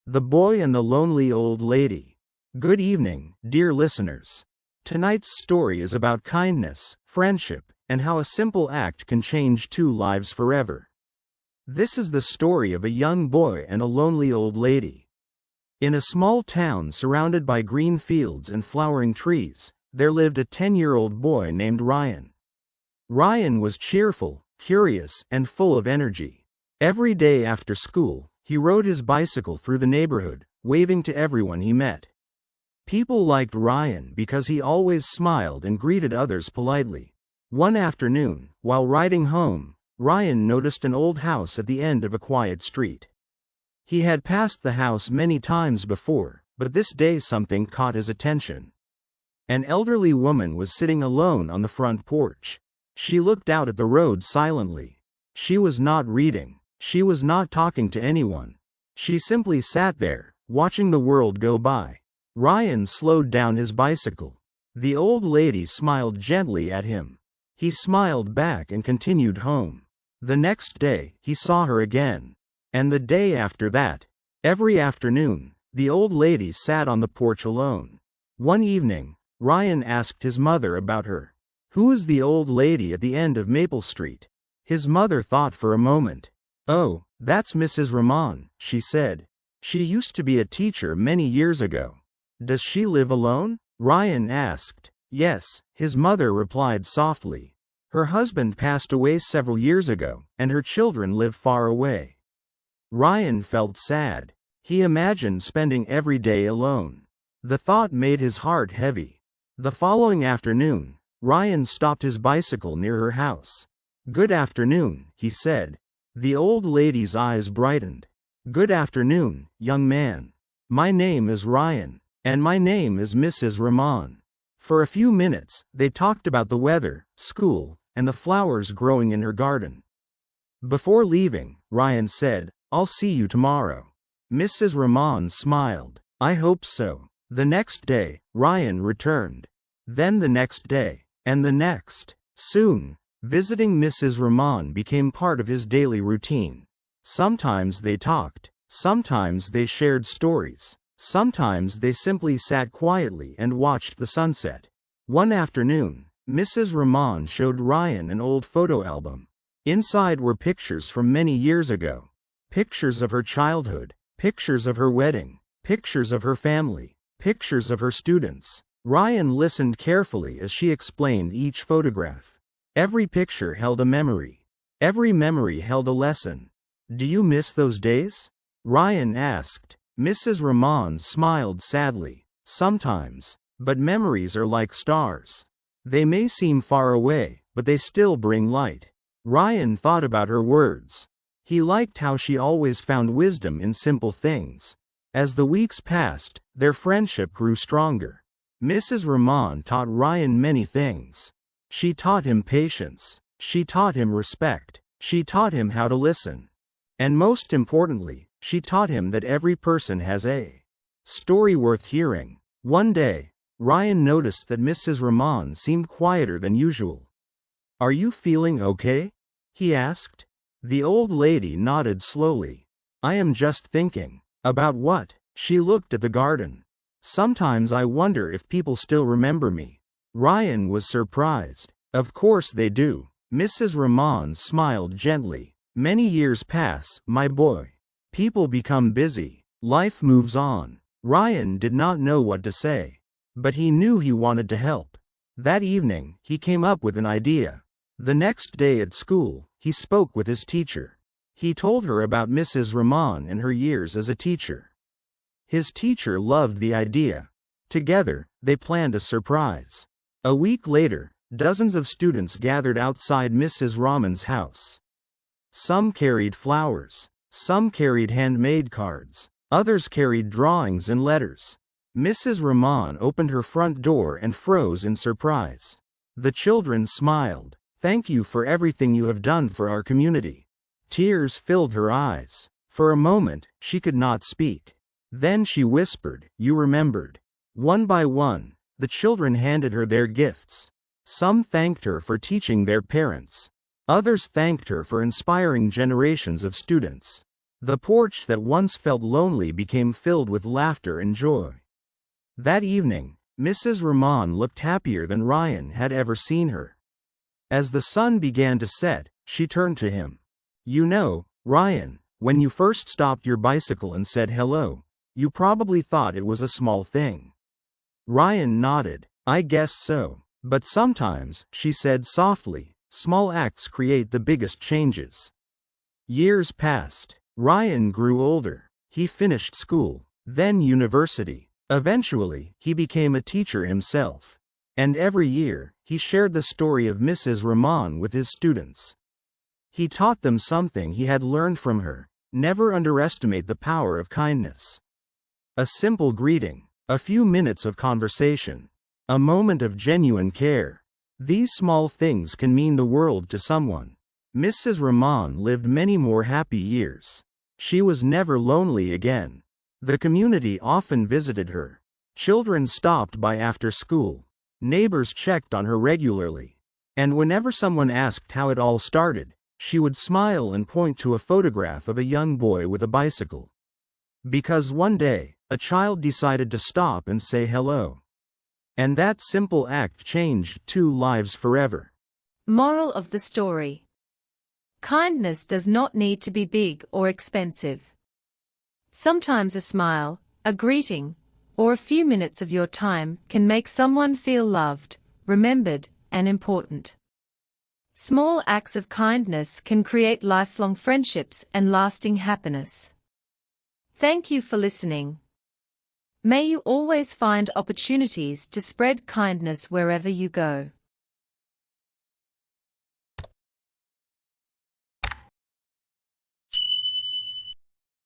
The Boy and the Lonely Old Lady. Good evening, dear listeners. Tonight's story is about kindness, friendship, and how a simple act can change two lives forever. This is the story of a young boy and a lonely old lady. In a small town surrounded by green fields and flowering trees, there lived a 10-year-old boy named Ryan. Ryan was cheerful, curious, and full of energy. Every day after school, he rode his bicycle through the neighborhood, waving to everyone he met. People liked Ryan because he always smiled and greeted others politely. One afternoon, while riding home, Ryan noticed an old house at the end of a quiet street. He had passed the house many times before, but this day something caught his attention. An elderly woman was sitting alone on the front porch. She looked out at the road silently. She was not reading. She was not talking to anyone. She simply sat there, watching the world go by. Ryan slowed down his bicycle. The old lady smiled gently at him. He smiled back and continued home. The next day, he saw her again. And the day after that. Every afternoon, the old lady sat on the porch alone. One evening, Ryan asked his mother about her. "Who is the old lady at the end of Maple Street?" His mother thought for a moment. "Oh, that's Mrs. Ramon," she said. "She used to be a teacher many years ago." "Does she live alone?" Ryan asked. "Yes," his mother replied softly. "Her husband passed away several years ago, and her children live far away." Ryan felt sad. He imagined spending every day alone. The thought made his heart heavy. The following afternoon, Ryan stopped his bicycle near her house. "Good afternoon," he said. The old lady's eyes brightened. "Good afternoon, young man. My name is Ryan, and my name is Mrs. Ramon." For a few minutes, they talked about the weather, school, and the flowers growing in her garden. Before leaving, Ryan said, "I'll see you tomorrow." Mrs. Ramon smiled. "I hope so." The next day, Ryan returned. Then the next day, and the next. Soon, visiting Mrs. Ramon became part of his daily routine. Sometimes they talked, sometimes they shared stories, sometimes they simply sat quietly and watched the sunset. One afternoon, Mrs. Ramon showed Ryan an old photo album. Inside were pictures from many years ago. Pictures of her childhood, pictures of her wedding, pictures of her family, pictures of her students. Ryan listened carefully as she explained each photograph. Every picture held a memory. Every memory held a lesson. "Do you miss those days?" Ryan asked. Mrs. Ramon smiled sadly. "Sometimes, but memories are like stars. They may seem far away, but they still bring light." Ryan thought about her words. He liked how she always found wisdom in simple things. As the weeks passed, their friendship grew stronger. Mrs. Ramon taught Ryan many things. She taught him patience. She taught him respect. She taught him how to listen. And most importantly, she taught him that every person has a story worth hearing. One day, Ryan noticed that Mrs. Ramon seemed quieter than usual. "Are you feeling okay?" he asked. The old lady nodded slowly. "I am just thinking." "About what?" She looked at the garden. "Sometimes I wonder if people still remember me." Ryan was surprised. "Of course they do." Mrs. Ramon smiled gently. "Many years pass, my boy. People become busy. Life moves on." Ryan did not know what to say. But he knew he wanted to help. That evening, he came up with an idea. The next day at school, he spoke with his teacher. He told her about Mrs. Ramon and her years as a teacher. His teacher loved the idea. Together, they planned a surprise. A week later, dozens of students gathered outside Mrs. Ramon's house. Some carried flowers. Some carried handmade cards. Others carried drawings and letters. Mrs. Ramon opened her front door and froze in surprise. The children smiled. "Thank you for everything you have done for our community." Tears filled her eyes. For a moment, she could not speak. Then she whispered, "You remembered." One by one, the children handed her their gifts. Some thanked her for teaching their parents. Others thanked her for inspiring generations of students. The porch that once felt lonely became filled with laughter and joy. That evening, Mrs. Rahman looked happier than Ryan had ever seen her. As the sun began to set, she turned to him. "You know, Ryan, when you first stopped your bicycle and said hello, you probably thought it was a small thing." Ryan nodded. "I guess so. But sometimes," she said softly, "small acts create the biggest changes." Years passed. Ryan grew older. He finished school, then university. Eventually, he became a teacher himself. And every year, he shared the story of Mrs. Rahman with his students. He taught them something he had learned from her: never underestimate the power of kindness. A simple greeting, a few minutes of conversation, a moment of genuine care. These small things can mean the world to someone. Mrs. Rahman lived many more happy years. She was never lonely again. The community often visited her. Children stopped by after school. Neighbors checked on her regularly. And whenever someone asked how it all started, she would smile and point to a photograph of a young boy with a bicycle. Because one day, a child decided to stop and say hello. And that simple act changed 2 lives forever. Moral of the story: kindness does not need to be big or expensive. Sometimes a smile, a greeting, or a few minutes of your time can make someone feel loved, remembered, and important. Small acts of kindness can create lifelong friendships and lasting happiness. Thank you for listening. May you always find opportunities to spread kindness wherever you go.